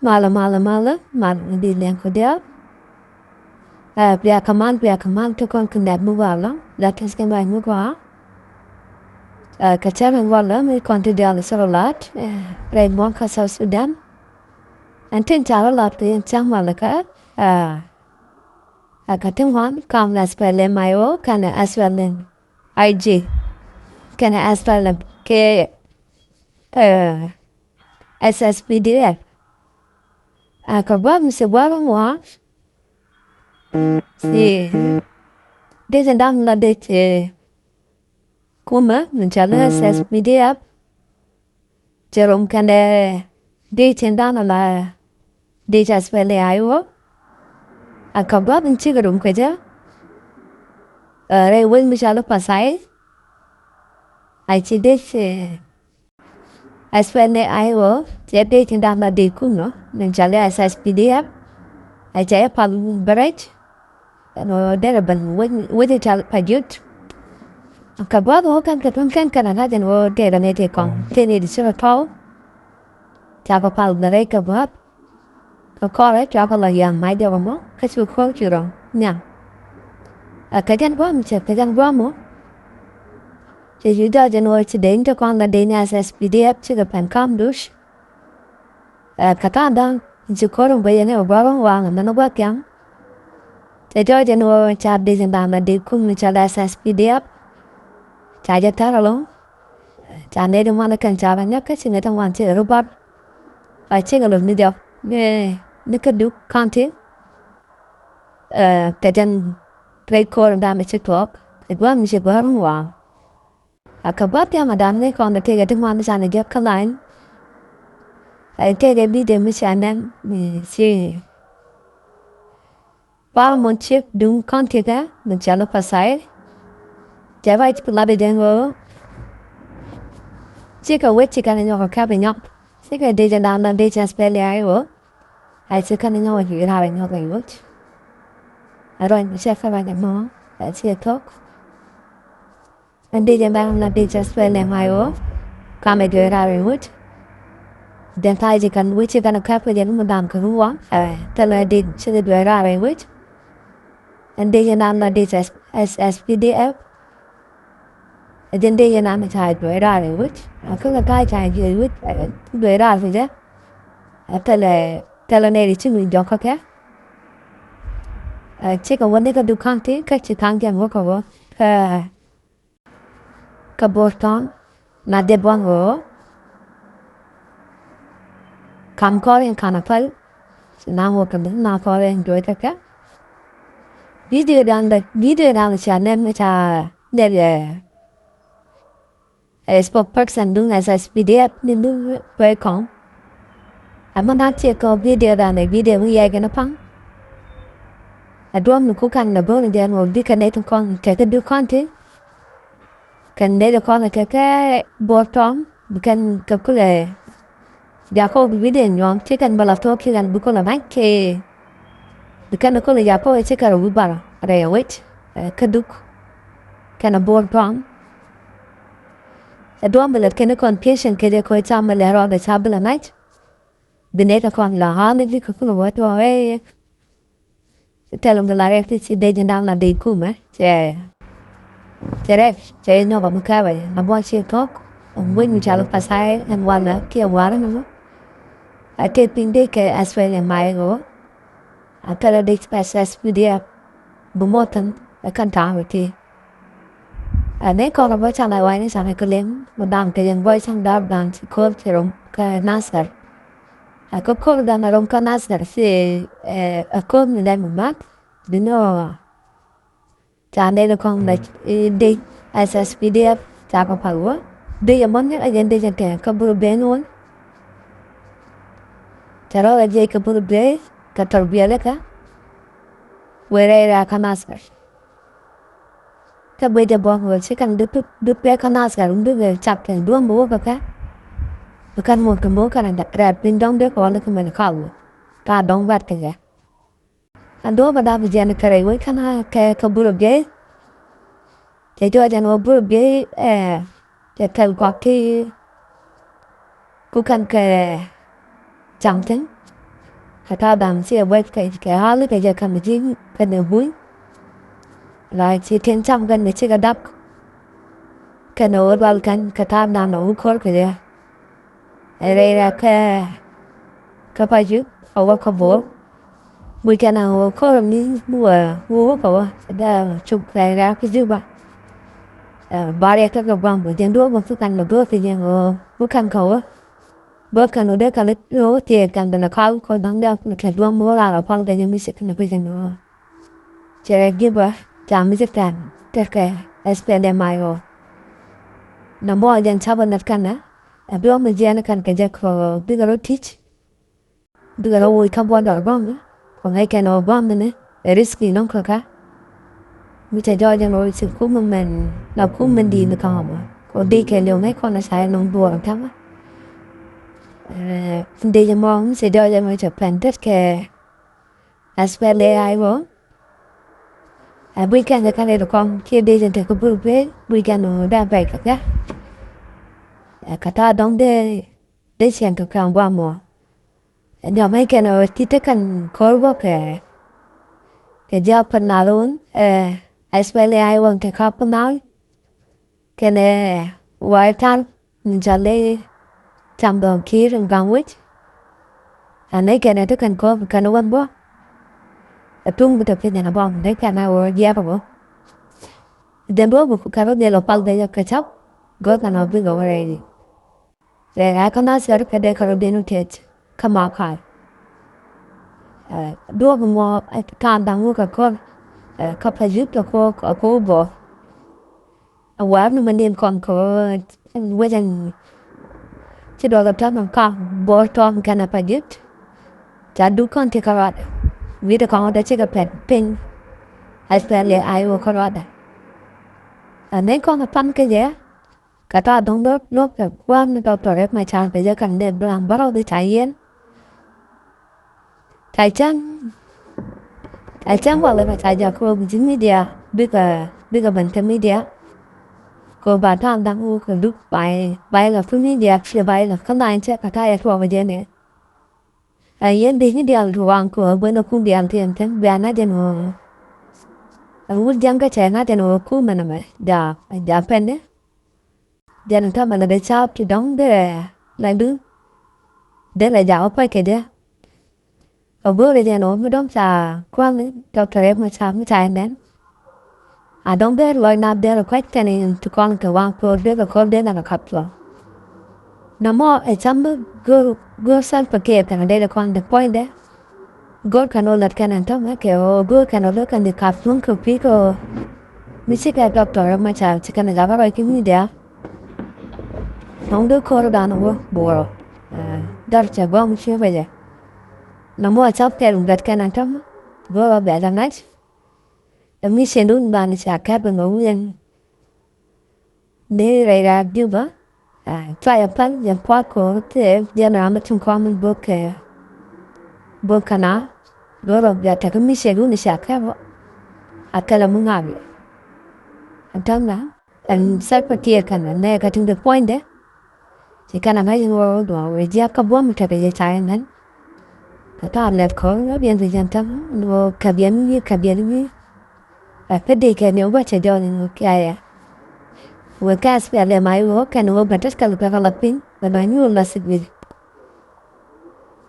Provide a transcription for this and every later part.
mala di liang ko dia pia kaman to kon kunda mu wala la tes kan bai mu kwa ka chaman wala mi kon te dia la lat re mon ka sa Sudan an tin cha la te chang wala ka ka tin wan kam la SPLA IO kana SPLA IG kana SPLA ke SSPDF ka ba mi se ba mo si deze dam la de kuma min chala SSPDF jerom kande de chendana la de SPLA IO ka ba min chigarum kaja re wen mi chala pathai ai chi de SPLA IO je de chendana de kuno min chala SSPDF ai chạy pan beret no dera ban with it pajut kabado kan kana na den wo dera ne te kon tene di sura tau cha pa pal beret kabab ko kore cha pa la yang mai de mo ka su ko chiro nya ka jan bom che ka jan bom mo che ju da den wo che den to kon la den SSPDF che ga pan kam dush ka ta dan chỉ có đồng bây giờ này bảo con hoàng nó quá kém, để cho nó chặt đi xem bàn mà đi cùng chặt lại SPDF, chặt cho tháo luôn, chặt này đồng mà cần chặt vào nhắc cái chuyện người ta hoàn chỉ robot, phải chơi cái luật này được, nó cứ đủ content, để cho record làm để check talk, để qua mình sẽ bảo con hoàng, các bạn thì mà đam này còn để cái đồng mà nó chặt này được cái line. Cái video mình xem em si ba món chip đúng con thiệt á mình chả nó pathai chả phải chỉ là để đen vô chỉ có wait chỉ cần nhau cái bên nhau chỉ cái để cho làm để cho SPLA IO hay chỉ cần nhau hiểu ra bên nhau cái wait rồi mình sẽ phải làm món để chỉ talk anh để cho làm để cho SPLA IO kami hiểu ra bên wait dan tai je kan wichi kan kap je no madam kan wa tala de che de ra ben wich and de na na de SSPDF den de na ma chai de ra ben wich ko ga kai chai je wich de ra fi je tala ne ri chi mi do ka ka che ka wonde ka du kan te ka chi kan ga mo ko ka Bor Town na de bon wo kam koren kanapal nam wo kan na koren joy taka video dan cha nem cha de spokesperson dung as SPDF ni dung pe kon amma na che ko video dan video mu ya gana pang adom ku kan na bon de no di kan et kon ke du content kan de kon ke Bor Town bukan ke kule dia ko video nyom chicken balato kiran buko la banke bukan ko ya po chicken rubara re wait kaduk kana Bor Town adom belet kana kon patient ke de ko chamal ro de chabla night bineta kon la hande vi ko ko wato telum de la refti si de jandal na de kuma che no va mukawa na bo chi tok when we chalo pathai and wala kia wala no cái pin đây cái SPLA IO tala de SPDF bumotan kan ta thì này còn là với cha này quay này sao này cứ lem một đám cái dân với sang đó đám có thể rom cái nasar có đám rom cái nasar thì có mình đây một mắt đến nó cha đây là con là đi SSPDF cha có phải quá đây là món cái dân đây là cái có bữa bên luôn Taro aje ka buru be ka tarbiya ka were ra kanaskar ka be de bon wo chikan du pe kanaskar undu be chapten duam bo ka bukan mo ka mo kana da ra pin dong de ko la ka men kalu ta dong wat ka ga ando ba da je na kare wo kana ka buru be je do jan wo buru be je tel ko ki ku kan ka chẳng tính kata dam si wet cái halu cái giờ cầm gì cái nửa bún lại chỉ thiên trăm cái này chỉ cái đắp cái nửa bao cái kata dam nó khor cái giờ đây là cái phải chứ ở cái bộ buổi cái nào khor mình mua cái đó chụp lại ra cái Juba bari cái bom buổi tiếng đua một số căn đua thì giờ bukan kau bukan udah kalau itu tiada kan dan kau đang dia cái dua mua là phong để mình sẽ không phải nữa chơi Juba chạm mình sẽ làm cái SPLA IO namo yang coba nak kan belum menjadi kan kerja ko bigaro teach bigaro wo kabuan dar bom ko ngai kan o bom ne risky non ko ka mi ta do yang ro sự cũng mình là cũng mình đi được không ko đi cái điều mấy con nó sai non đùa thắm đi cho mong sẽ do yang mới chụp hình tất cái SPLA IO weekend kan ada kom kia đi trên cái bữa về weekend nó đã về các kata dong de siang ke kan wa mo dia mai kan kita kan korbo ke dia penalun SPLA IO ke ka penal kan wa tan jale tam dong kir gangwit anai kan itu kan ko kan wan bo tung betul ke na bom dai kan na dia bo den bo ka ro de lo pal de ka chap go kan obi go re để con nói sẽ cái đây kalau bên nội kama kai dua mau kan dangu ka ko ka pajip ko bo awal mình đi con ko wejen chỉ đó là tham ka Bor Town kana pajip jadu con thì karat video con đã chỉ cái pen SPLA IO karat nên con là pan cái gì kata dong dok cái quan cái tổ chức mai chán bây giờ cần để làm bắt đầu đi chạy chăng vào lại phải chạy ra khu chính media biết cái bản thân media cô bà tham đang u cái lúc bài là phim media phía bài là không ai chắc kata ya thua bây giờ này yên đi media ruang của bên nó cũng đi ăn thêm thêm bé na đến nó u jang cái chạy na đến nó cũng mà nè đã pen đấy jangan tak mana ada cap di dong deh, lalu deh lah jauh apa ke dia, obor dia no, mudom sa, kuang dokter macam dan, dong deh loy nab deh lo kuat tani tukang ke wang pro deh lo kau deh nak kaplo, namo macam gur san pakai kan deh lo kuang deh point deh, gur kan olat kan antam ke gur kan olat kan deh kaplo ke piko, mesti ke dokter macam cakap nak apa lagi ni dia. Không được coi đàn ông bùa dar cha bom chưa bây giờ nó mua chắp cái lồng đặt cái nào trong vừa bé làm nát mình xem đúng bàn chả cái bên ngủ yên để ra Juba try a pan yang quát cổ thế giờ nào mà chúng con mình buộc cana vừa bé ta cũng mình xem đúng chả cái cái là muốn ngồi anh trong đó anh sai phải kia cái này cái chúng được point đấy jika nama yang orang dua dia kabuam terjadi cairan, kata alef kau biar berjantam, no kabian ni, pedih kan ni ubah cedera ni kaya, wakas SPLA IO kan ubah batas kalau kau lapin, bermain ni nasib ni,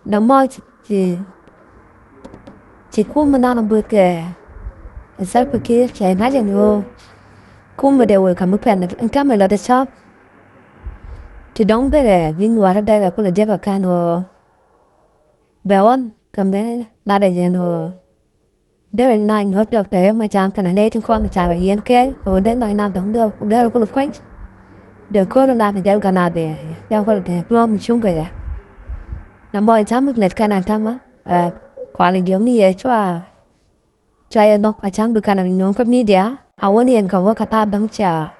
nama cikgu mana buat ke, asal fikir saya macam ni, kum berdewa kamu pernah, engkau melada cap. Thì đóng cái này viên ngoài đây là có là dẹp vào can hồ béo ăn cầm đấy là để gì hồ đây là nine hết được đấy mà chạm cái này đây chúng con mà chạm vào yên cái hồ đến nine năm đóng được đây là có được quanh được có được làm thì đeo cái nào để đeo có được để luôn mình chung cái nằm bò chạm được lệch cái nào chăm á quả là giống như vậy cho ai nó phải chạm được cái nào mình không biết đấy áo anh em có cái ta đóng chả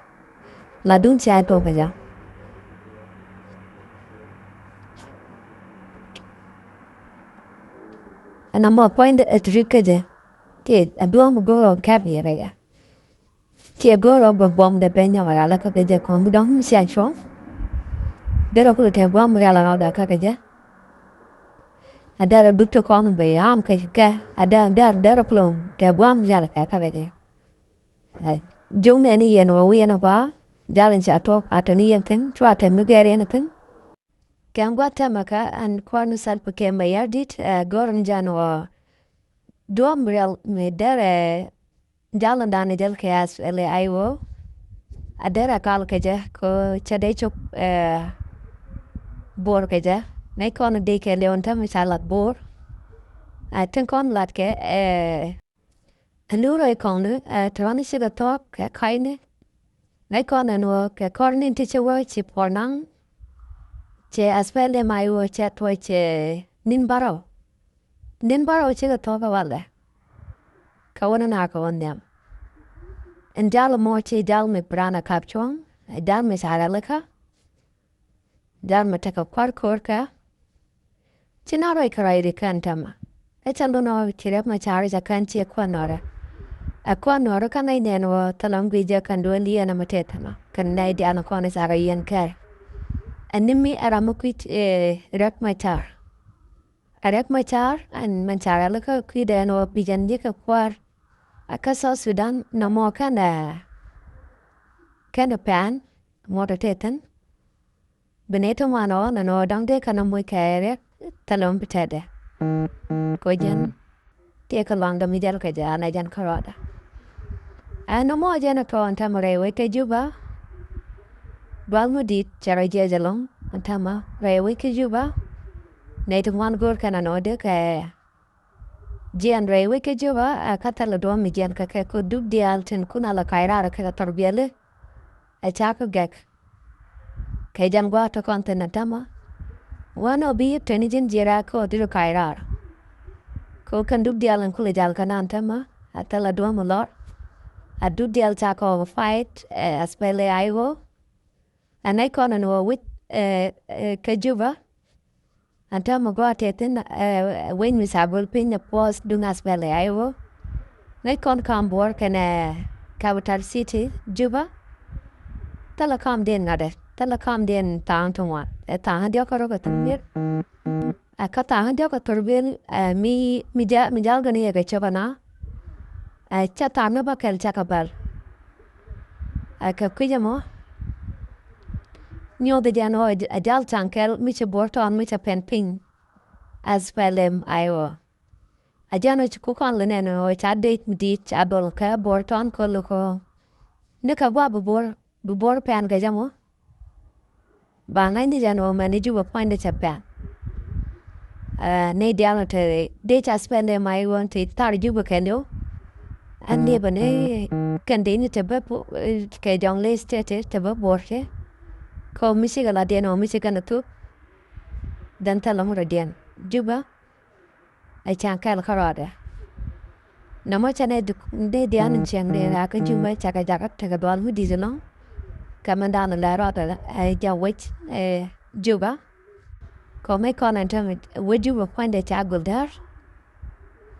là đúng chả tôi phải không nama point trick je ti abuang go kabi rega ti go bom de penya wala ka je ko mu dong sia cho de ro ko te bom wala da ka je Adara dukta kon be am ka adara plum te guam jala ka vede. Jung ne yen o wi na ba jalan cha to atani yen tin twa te mugere yen tin. Kam gwata maka an kwanu sal pake mayardit goran jano dom real me dare jalan dana jal ke SPLA IO adara kal keja ko chade chop bor keja nay kon de ke leon tam salat bor tin kon lat ke anuro ikonu trani siga tok ke kaine nay kon no ke kornin ti chewo chi pornang che SPLA IO che to che nin baro chiga toka wale kawana na ka wanyam en jalo mo che jal me prana kapchong jal me saralaka jal me teka kwar korka chinaro ikarai kantama echando no chirep ma chari ja kanchi akwa nora kana ineno talam gwija kando liya na matetama kan na idi ano kone sara yen kar animi aramukwit rek ma char arek ma char an man charalaka kwide no bijan dika kwar akasa Sudan na mo kana pan mo teten beneto mano na no dangde kana mo kere talon bitede ko jen te ka langa mi del ka jana jan karada ano mo jana to antamare we ke Juba bal mo dit chara jejalong antama re we ke Juba ne to man gor kana no de ka Jian re we ke Juba katala do mi jan ka ko dub dial tin kuna la kaira ka tarbiyale a chaka gek ke jan gwa to konten tama wano bi tenijin jira ko diru kaira ko kan dub dial an kula jal kana tama atala do mo lot a dub dial chako fight SPLA IO anay kono no wit ke Juba antama gwa tetin wen mi sabul pin na post dung SPLA IO nay kon kam bor kana capital city Juba tala kam den ngade tala kam den tang tongwa tang dio ko ro tamir ka tang dio ko turbin mi jal gani ga chabana cha tam no ba kel chakabal ka kujamo nyo de jano adal tankel mi che Bor Town mi che pen ping SPLA IO ajano chukukon lene no cha date mi dit cha bol ka Bor Town ko loko ne ka ba bor pen ga jamo ba ngai ni jano mani Juba point de chapan ne diano te de cha SPLA IO te tar Juba kendo ande bane kan de ni te ba ke jong le state te ba bor ke ko misiga la deno misiga na tu dan tala mo den Juba ay chan kal karada na mo chane de dian chang de ra ka Juba chaka jaka ta ga dal mu dizelo kamanda na la rada ay ja wech Juba ko me kon antam we Juba point de cha guldar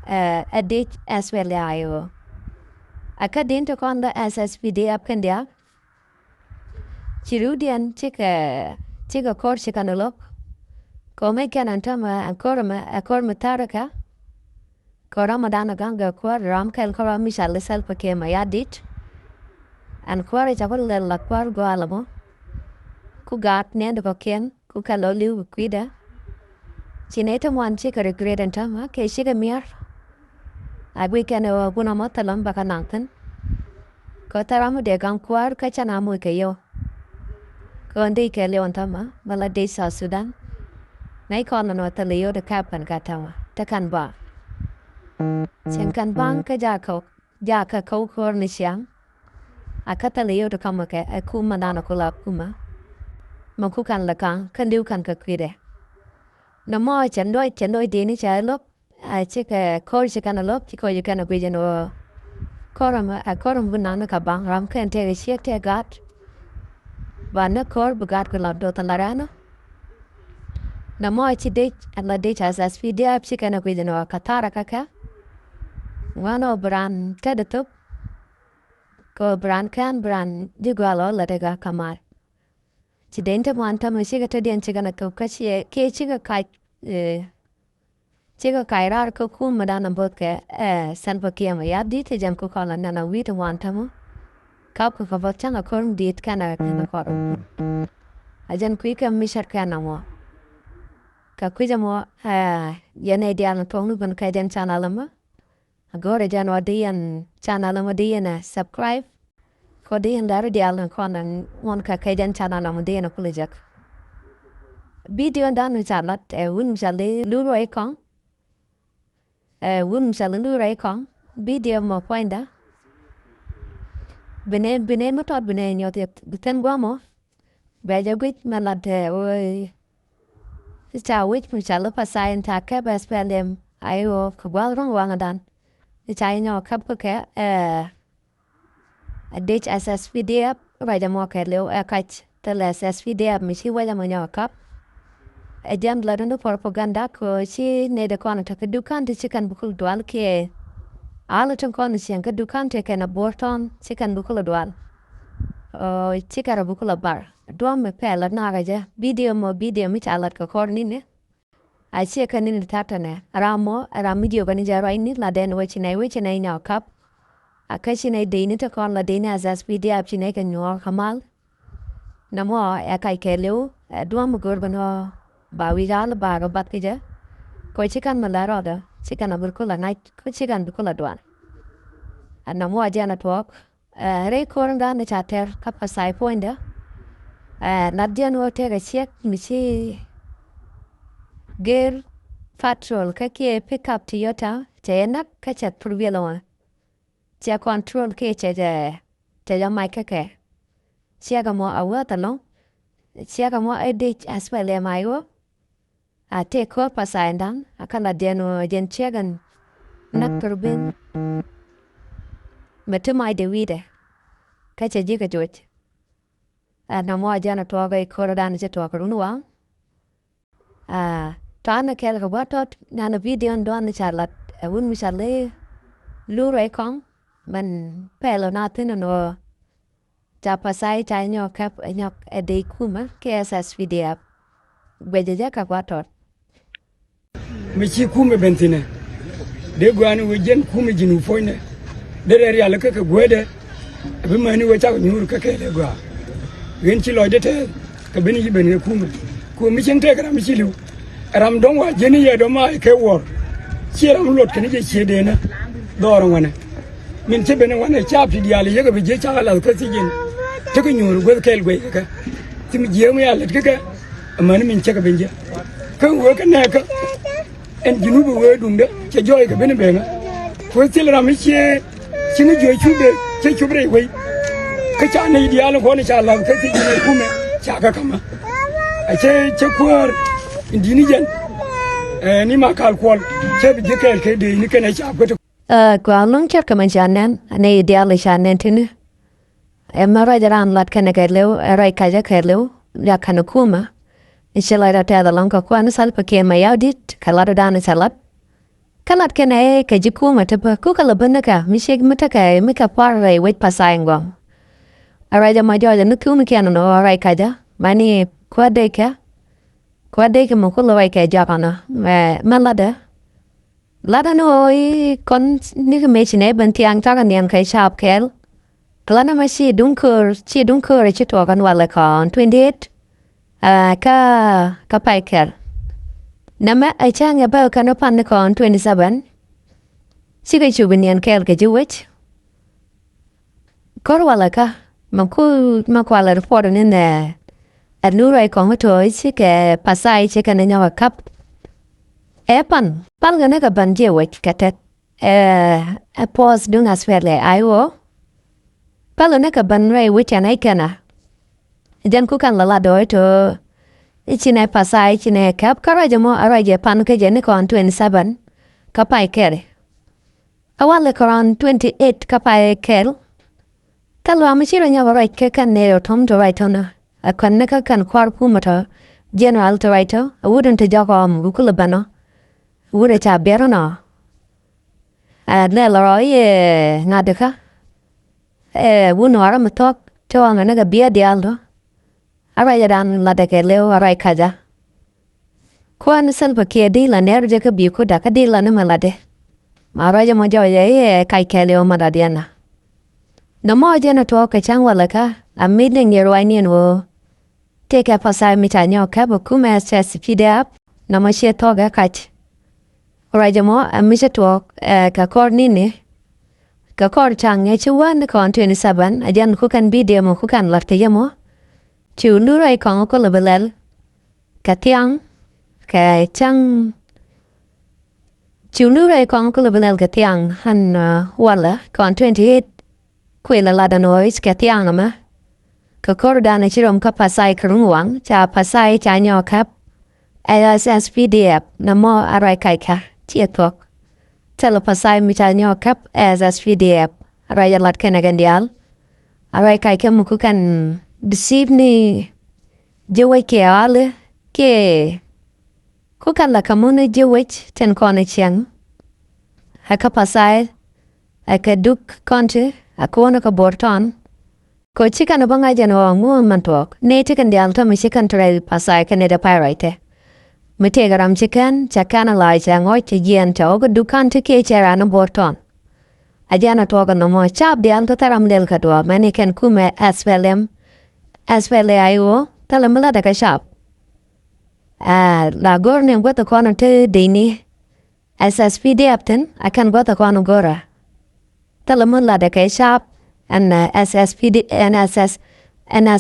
a de SPLA IO aka den to kon da SSPD up kan dia Chirudian chika kor chikanulok. Kome kan antama akor taraka. Korama dana ganga kwar ram kel kora misal sel pake mayadit. An kwar chapal la kwar go alamo. Ku gat nendo ko ken ku kaloliu kwida. Chineta mwan chika regret antama ke chika miar. Agwi kano gunamatalam baka nangtan. Ko taramu de gang kwar kachanamu ke yo. Kondi ke leon tama mala de sa Sudan nay kono no ta leo de kapan katama ta kan ba sen kan bang ka ja ka kor ni siang akata leo de kama ke akuma dana kula kuma maku kan la kan diu kan ka kwide no mo chendoi de ni cha lop a chika kor chika na lop chiko you kan gwe no koram bunana ka bang ram kan te siek te gat Vana kor bugat ko labdo talarano. Na mo chi de la de chas as fi de apsi kana ko dino katara kaka. Wano bran tedatup. Ko bran kan bran digwalo la de ga kamar. Chi dente mo anta mo siga te den chiga na ko kachi ke chiga kai Chico Kaira Kuku Madana Boke, San Pokiama Yadi, Jam Kukola Nana Wita Wantamo, Kauku Kavotanga Kurm did Canada in the quarter. I then quick and Misha Canamo. Kakuijamo, Yene Diana Tonguban Kaden Chanalama. A gore Janwa D and Chanalama D and subscribe. Kodi and Larry Dial Conan, one Kaden Chanalama D and a Kulijak. Video done with a lot, a wouldn't shall lure a con. Wouldn't shall lure a con. Video mo pointer. Bene mo tot bene yo the ten guamo. Beja gwit malate oi. Cha wit mo shall pathai and taka SPLA IO kwal rong wangadan. The China cup cook a ditch SSVD up, right a mock at low a kite, the less SVD up, Missy William on your cup. A jam blood on the propaganda, she need a corner to do can't chicken buckle dual key. All the corners and could do can't take a Bor Town, chicken buckle dual. Oh, chicken a buckle bar. Drum a pale at Nagaja, video mo video which I like a cornin. I see a can in the tatane, around more, around media organizer right in la den which in a now cup. A question a dane to call la dana as SPD up chinake and your hamal. No more, a kai kello, a drum gurbano. Bawigal baro batija, koi chicken malaroda, chicken a burkula night, koi chicken burkula duan. And no more jana talk, ray corn down the chatter, pathai pointer. Not jano take a check, Missy girl, patrol, kaki pick up Toyota, Tayanak, catch at Purvillon. Chia control cage at my cake. Chiagamo a word alone. Chiagamo a ditch as well, IO. I take her pathai down, I cannot deno gen chagan, not turbin. But to my de catch a jigger to it. And no more jana talk a corridan to talk runua. Tana kelga watot, nana video and don the charlotte, a wound we shall lay lure a con, when pale or nothing or Japasai China cap a knock a day kuma, KSS video. Bejaka watot. Michi kume bentine de gwanu wejen kume jinu foine de re ya laka gwede be mani wecha nyuru ka ke de gwa wen ci loy de te ka beni yiben kume ko mi chen te kara mi ci liu ram don wa jeni ye do ma ke wor ci ram lot ke ni je ci de na doro wane min ci bene wane cha fi diale ye ga be je cha la ka ci jin te ko nyuru gwe ke gwe ka ti mi je mu ya let ka amani min ci ka benje ka wo ka ne ka en jinubu we dunde ce joy ga bene benga ko tilra mi ce cini joy chube ce chubre we ka cha ne dial ko ne cha Allah ka ti ne kuma cha ka kama a ce kuwar indini jan ni ma kal ko ce bi je kel ke de ni kana cha ko kwa long cher kama janan ne dial shanen tin emara jaran lat kana ka lew rai ka ja ka lew ya kana kuma Inshallah ta da lanka ko an salpa ke mai yaudit kalado dana salat kalat kena ka jiku mata ba ku kala banaka mi sheg mata ka mi ka parre wait pathai ngom arai da ma joja nuku mi kana no arai ka ja mani kwa de ka mo ko lawai ka japana malada lada no I kon ni ka me chine ban tiang ta kan yan kai sharp kel klana ma chi dunkur chi to kan wala kan 28 ka paiker. Nama ai chang ya ba kana pan kon 27. Siga chubinian kel ke juwich. Korwala ka makwala report in there. At nura kon to sike pathai chika na nyawa kap. Epan palga ka banje wich katet. A pause dung SPLA IO. Palo ka banray wich an aikana. Jan kukan lala doy to ichine pathai ichine kap karajamo araje pan ke jene kon 27 kapai kere awale koran 28 kapai kel talo amishira nya right ke kan ne tom to right ona akon ne kan kwar pumata general to right wouldn't to jog am bukula bano wure cha berona ne loroi ngadeka wuno ara matok to anga ne bia dialdo arai dan la de ke leo arai kaja Kuan Salva Kiir di la ner je ka bi ku da ka di la na malade. Maraja mo jo ye kai kele o madadiana. No mo je na to ka chang wala ka a midling ye roinian wo. Take up a side mit a nyo ka bo kuma ses pidap na mo she to ga kach. Raja mo a misha to ka kor nini. Ka kor chang ye chuan ko 27 a jan ku kan video mo ku kan larte ye mo. Chu lu rai ko ko lebelel. Ka tiang ka chang Chu lu rai ko ko lebelel ka tiang han wala ko 28 kwela la da noise ka tiang ma. Ka kor da na chirom ka pasai krungwang cha pasai cha nyo kap. SPDF na mo arai kai ka tietok. Telo pasai mi cha nyo kap SPDF arai yalat kenagandial. Arai kai ke muku kan deceive ni jewe ke ale ke kukan la kamune jewech ten kone chiang. Haka pasai haka duk konti akona ka Bor Town. Ko chikan na banga jano ngu mantok ne chikan di alta mi chikan trai pasai kaneda piraite. Mi tegaram chikan chakana lai changoy chi yen cha oga dukan ti ke chera na Bor Town. Ajana toga no mo chap di alta taram lel kadwa mani ken kume SPLA IO talamala da ka shop. La gorne ngwata kono te dini SSPD apten akan gwata kono gora. Talamala da ka shop and SSPD and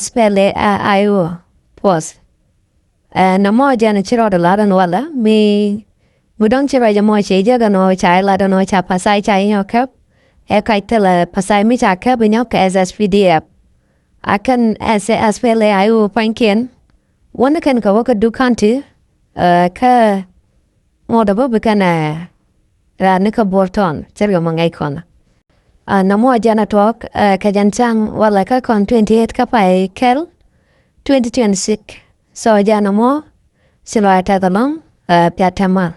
SPLA IO pos. Na mo jana chiro da lada wala mi mudong chiro ja mo cheja ga no chai lada no cha pasai chai nyo kap e kai tela pasai mi cha kap nyo ka SSPD akan SPLA IO panken wanda kan ka waka dukanti ka mo da bo kana ra nika Bor Town chiro mangai kona. Na mo jana talk ka jansang wala ka kon 28 ka pai kel 2026 so jana mo silo ata talong piatama